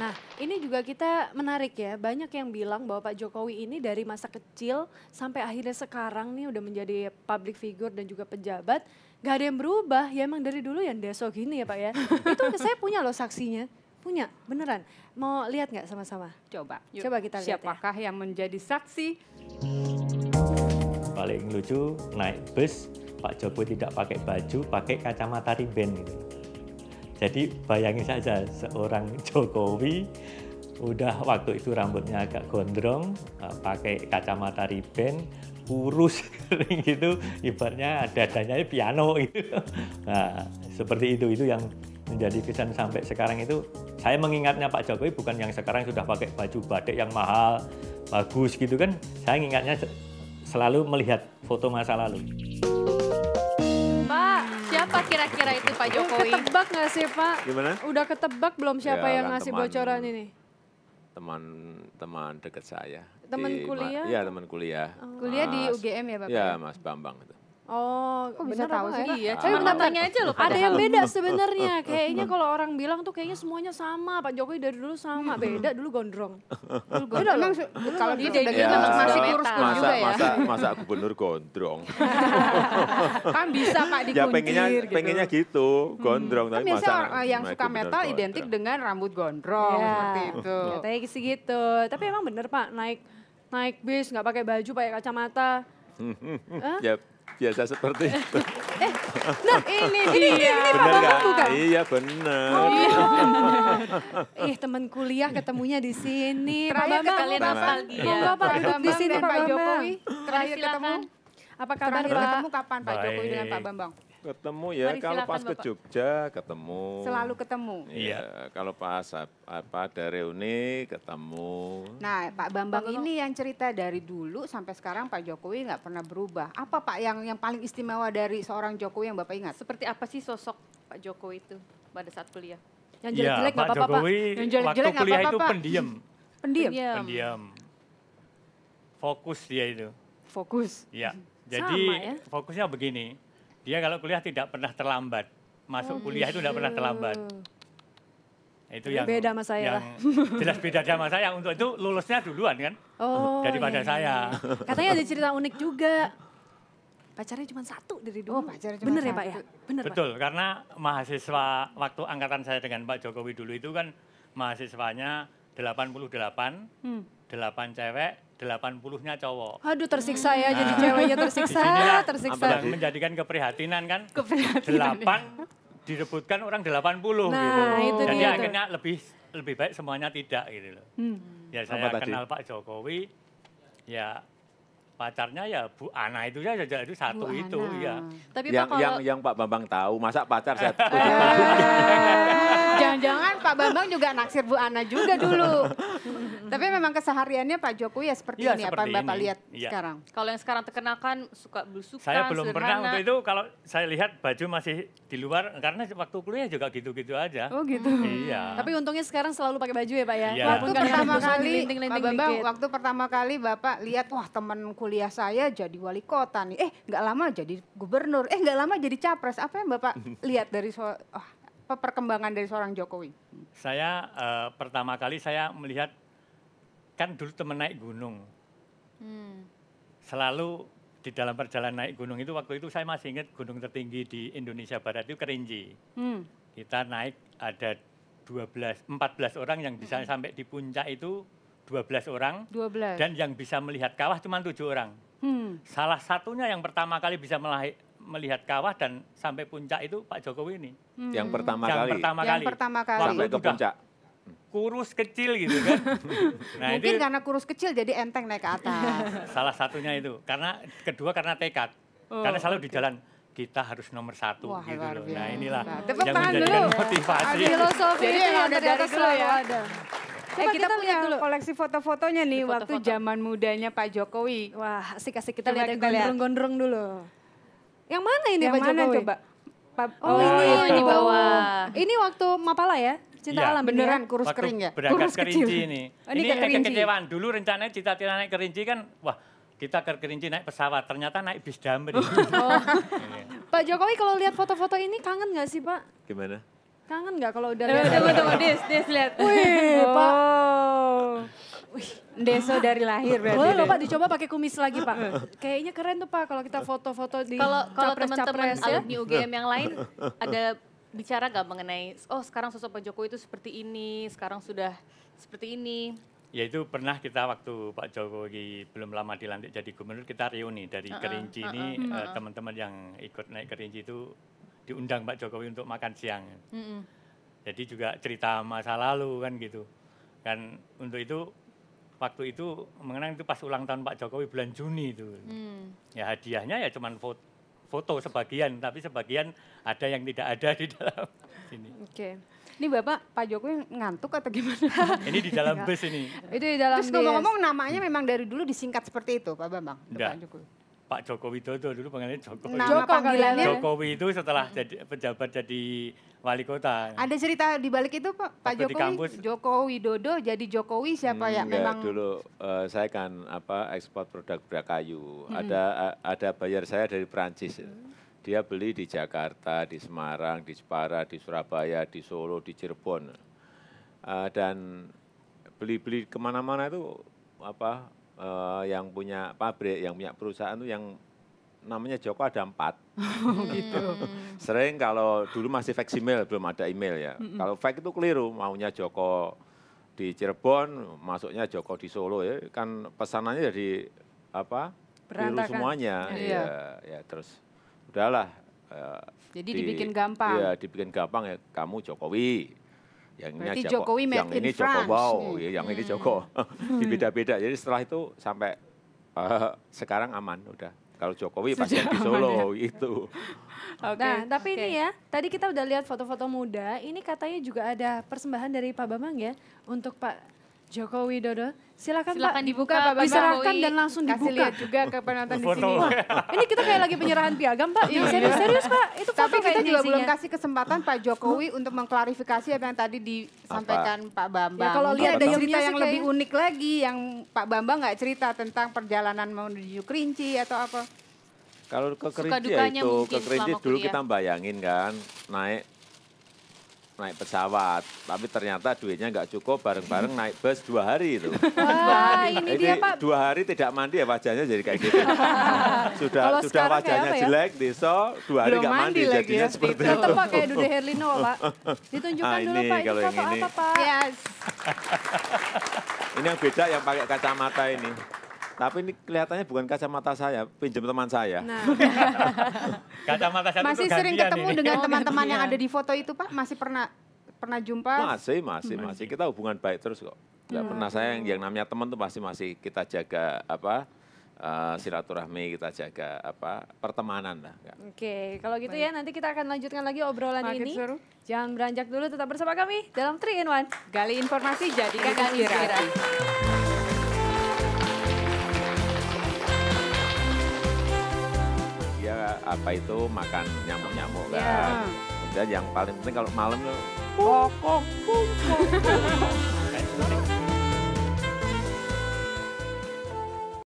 Nah, ini juga kita menarik ya, banyak yang bilang bahwa Pak Jokowi ini dari masa kecil sampai akhirnya sekarang nih udah menjadi public figure dan juga pejabat, gak ada yang berubah, ya emang dari dulu yang deso gini ya Pak ya. Itu saya punya loh saksinya, punya beneran. Mau lihat nggak sama-sama? Coba, Coba kita lihat ya. siapakah yang menjadi saksi? Paling lucu naik bus, Pak Jokowi tidak pakai baju, pakai kacamata riben gitu. Jadi bayangin saja seorang Jokowi udah waktu itu rambutnya agak gondrong, pakai kacamata riben, kurus kering gitu, ibaratnya dadanya piano gitu. Nah, seperti itu yang menjadi kesan sampai sekarang itu. Saya mengingatnya Pak Jokowi bukan yang sekarang sudah pakai baju batik yang mahal, bagus gitu kan. Saya ingatnya selalu melihat foto masa lalu. Pak, siapa kira-kira itu Pak Jokowi? Ketebak nggak sih Pak? Gimana? Udah ketebak belum siapa Ya, yang kan ngasih bocoran ini? Teman dekat saya. Teman kuliah? Iya, teman kuliah. Kuliah di UGM ya Bapak? Iya, Mas Bambang itu. Oh, Kok bisa bener tahu apa sih? nggak ya? Iya, Tapi cuma bentar, namanya aja loh. ada yang beda sebenarnya. Kayaknya kalau orang bilang tuh kayaknya semuanya sama. Pak Jokowi dari dulu sama, beda dulu gondrong. Beda loh. Kalau dia dari Ya, masih masa- kurus-kurus juga ya? Masa gubernur gondrong. Kan bisa Pak Ya dikuntir gitu. pengennya gitu, gondrong. Kan Tapi biasanya masa yang suka gubernur metal gondrong. identik dengan rambut gondrong Ya, seperti itu. katanya sih gitu. Tapi emang bener Pak, naik bis nggak pakai baju, pakai kacamata. Ya biasa seperti itu. Nah, ini Pak Bener Bambang nggak? bukan? Iya bener. Teman kuliah ketemunya di sini. Pak Terakhir Bambang, kalian Bambang. nostalgia. monggo Pak Pak duduk di Bambang sini dan Pak Pak Bambang. Jokowi terakhir ketemu. Apa kabar Terakhir Pak? ketemu kapan Pak Jokowi dengan Pak Baik. Bambang? Ketemu ya Mari kalau silakan, pas ke Bapak. Jogja ketemu. Selalu ketemu. Iya, kalau pas ada reuni ketemu. Nah, Pak Bambang Pak Bambang. ini yang cerita dari dulu sampai sekarang Pak Jokowi nggak pernah berubah. Apa Pak yang paling istimewa dari seorang Jokowi yang Bapak ingat? Seperti apa sih sosok Pak Jokowi itu pada saat kuliah? Yang Ya, jelek-jelek nggak Pak apa-apa Pak. Jokowi Yang jelek-jelek waktu nggak kuliah apa-apa, itu Pak. pendiam, Pendiam, pendiam. Fokus dia itu. fokus. Ya, Sama jadi ya? fokusnya begini. Dia kalau kuliah tidak pernah terlambat. Masuk kuliah itu tidak pernah terlambat. Itu yang Beda sama saya lah. jelas beda sama saya. Untuk itu lulusnya duluan kan Oh, daripada iya, saya. iya. Katanya ada cerita unik juga. Pacarnya cuma satu dari dulu. Oh, pacarnya cuma Bener ya Pak ya? satu. Bener Pak? Betul, karena mahasiswa waktu angkatan saya dengan Pak Jokowi dulu itu kan mahasiswanya 88, 8 cewek, 80-nya cowok. Aduh tersiksa ya jadi ceweknya tersiksa, Disinilah tersiksa. yang menjadikan keprihatinan kan. Keprihatinan, 8 direbutkan orang 80 Nah, gitu. itu Jadi dia tuh. akhirnya lebih baik semuanya tidak gitu loh. Ya saya Apa tadi? kenal Pak Jokowi, ya pacarnya ya Bu Ana itu saja itu satu Bu itu Ana. ya. Tapi Pak Yang kalau Pak Bambang tahu, masa pacar saya Jangan-jangan Pak Bambang juga naksir Bu Ana juga dulu. Tapi memang kesehariannya Pak Jokowi ya seperti Iya, ini apa seperti yang Bapak ini. lihat Iya. sekarang? kalau yang sekarang terkenal kan suka belusukan, Saya belum pernah sederhana. untuk itu, kalau saya lihat baju masih di luar, karena waktu kuliah juga gitu-gitu aja. Oh gitu. Iya. Tapi untungnya sekarang selalu pakai baju ya Pak ya? Iya. Walaupun Waktu kadang pertama busnya kali dilinting-linting Pak Bambang, dikit. waktu pertama kali Bapak lihat wah teman kuliah saya jadi wali kota nih. Nggak lama jadi gubernur. Nggak lama jadi capres. Apa yang Bapak lihat dari apa perkembangan dari seorang Jokowi? Saya pertama kali saya melihat, kan dulu temen naik gunung. Selalu di dalam perjalanan naik gunung itu, waktu itu saya masih ingat gunung tertinggi di Indonesia Barat itu Kerinci. Kita naik ada 14 orang yang bisa sampai di puncak itu 12 orang. 12. Dan yang bisa melihat kawah cuma 7 orang. Salah satunya yang pertama kali bisa melihat kawah dan sampai puncak itu Pak Jokowi ini. yang pertama Yang kali pertama Yang kali. pertama kali. Waktu sampai itu ke udah puncak. kurus kecil gitu kan. Nah Mungkin itu karena kurus kecil jadi enteng naik ke atas. salah satunya itu. Karena kedua karena tekad. Karena selalu di jalan kita harus nomor 1 Wah, gitu luar loh. biasa. Nah inilah Tepuk yang tangan menjadikan dulu. motivasi. Filosofi Jadi itu emang yang udah ternyata dari dulu selalu ya. ada. Coba Kita kita punya lihat dulu. koleksi foto-fotonya nih Foto-foto. waktu zaman mudanya Pak Jokowi. Wah asik-asik kita Coba lihat yang kita lihat. gondrong-gondrong dulu. Yang mana ini Yang Pak mana Jokowi? coba? Oh, Nah, ini itu. di bawah. Ini waktu Mapala ya? Cinta Iya, alam beneran ini ya? kurus Waktu kering ya? berangkat Kurus ke kecil. Kerinci ini. Oh, ini ke Ini Kerinci. kekecewaan. Dulu rencananya cita-cita naik ke Kerinci kan, wah kita ke Kerinci naik pesawat. Ternyata naik bis damri. Pak Jokowi kalau lihat foto-foto ini kangen nggak sih Pak? Gimana? Kangen nggak kalau udah lihat? Tunggu, Des, lihat. Wih, Pak. Deso dari lahir berarti. Boleh loh Des. Pak dicoba pakai kumis lagi Pak. Kayaknya keren tuh Pak kalau kita foto-foto di Kalau teman-teman capres-capres ya. alumni UGM yang lain ada bicara nggak mengenai, oh sekarang sosok Pak Jokowi itu seperti ini, sekarang sudah seperti ini. Ya itu pernah kita waktu Pak Jokowi belum lama dilantik jadi gubernur, kita reuni dari Kerinci ini, teman-teman yang ikut naik Kerinci itu diundang Pak Jokowi untuk makan siang. Jadi juga cerita masa lalu kan gitu. Kan untuk itu, waktu itu mengenang itu pas ulang tahun Pak Jokowi bulan Juni itu. Ya hadiahnya ya cuman foto sebagian, tapi sebagian ada yang tidak ada di dalam sini. Oke. Ini Bapak, Pak Jokowi ngantuk atau gimana? Ini di dalam bus ini. Itu di dalam Terus ngomong-ngomong namanya memang dari dulu disingkat seperti itu Pak Bambang? Untuk Enggak. Pak Jokowi. Pak Joko Widodo dulu panggilnya Jokowi. Nama Joko panggilannya. Jokowi itu setelah jadi pejabat jadi wali kota. Ada cerita di balik itu Pak Waktu di Jokowi, kampus. Joko Widodo jadi Jokowi siapa ya? Enggak, Memang dulu saya kan ekspor produk kayu. Ada bayar saya dari Perancis. Dia beli di Jakarta, di Semarang, di Jepara, di Surabaya, di Solo, di Cirebon. Dan beli-beli kemana-mana itu yang punya pabrik, yang punya perusahaan itu yang namanya Joko ada 4. Gitu. Sering kalau dulu masih faksimil, belum ada email ya. Kalau fake itu keliru, maunya Joko di Cirebon, masuknya Joko di Solo ya. Kan pesanannya jadi keliru Berantakan. semuanya. Iya. Ya terus udahlah. Jadi dibikin gampang. Iya, dibikin gampang ya. Kamu Jokowi. Yang ini Berarti Joko, Jokowi made yang in ini Joko France. wow, ya, yang ini Joko. Dibeda-beda. Jadi setelah itu sampai sekarang aman udah. Kalau Jokowi pasti yang di Solo itu. Nah, tapi ini ya, tadi kita udah lihat foto-foto muda, ini katanya juga ada persembahan dari Pak Bambang ya untuk Pak Joko Widodo. Silakan Pak, dibuka, Pak Bambang. diserahkan dan langsung Kasih dibuka. lihat juga ke penonton di Foto. sini. Ini kita kayak lagi penyerahan piagam Pak, yang serius-serius Pak, itu foto Tapi kita kayaknya juga belum isinya. kasih kesempatan Pak Jokowi untuk mengklarifikasi apa yang tadi disampaikan Pak Bambang. Ya, kalau lihat ada dayungnya cerita sih yang lebih kayak- unik lagi yang Pak Bambang nggak cerita tentang perjalanan menuju Kerinci atau apa. Kalau ke Suka Kerinci ya dukanya itu, mungkin ke Kerinci selama dulu kuliah. kita bayangin kan naik pesawat, tapi ternyata duitnya nggak cukup, bareng-bareng naik bus 2 hari itu. Wah, ini dia Jadi Pak. 2 hari tidak mandi ya wajahnya jadi kayak gitu. Kalau sudah sekarang kayak wajahnya apa ya? jelek, besok 2 hari Belum nggak mandi mandi, lagi jadinya ya. seperti Tetap itu. Pak kayak Dude Herlino Pak. Ditunjukkan Ah, dulu ini Pak, ini kalau yang foto ini. apa Pak? Yes. Ini yang beda yang pakai kacamata ini. Tapi ini kelihatannya bukan kacamata saya, pinjam teman saya. Nah, Kacamata satu Masih itu sering gantian ketemu ini. dengan Oh, teman-teman yang gantian. ada di foto itu Pak? Masih pernah jumpa? Masih. Kita hubungan baik terus kok. Nggak pernah saya yang namanya teman tuh masih kita jaga silaturahmi, kita jaga pertemanan lah. oke, kalau gitu ya nanti kita akan lanjutkan lagi obrolan Makin ini. seru. Jangan beranjak dulu, tetap bersama kami dalam 3 in 1. Gali informasi, jadikan Gali inspirasi. Ya itu makan nyamuk-nyamuk Ya. kan. Kemudian yang paling penting kalau malam tuh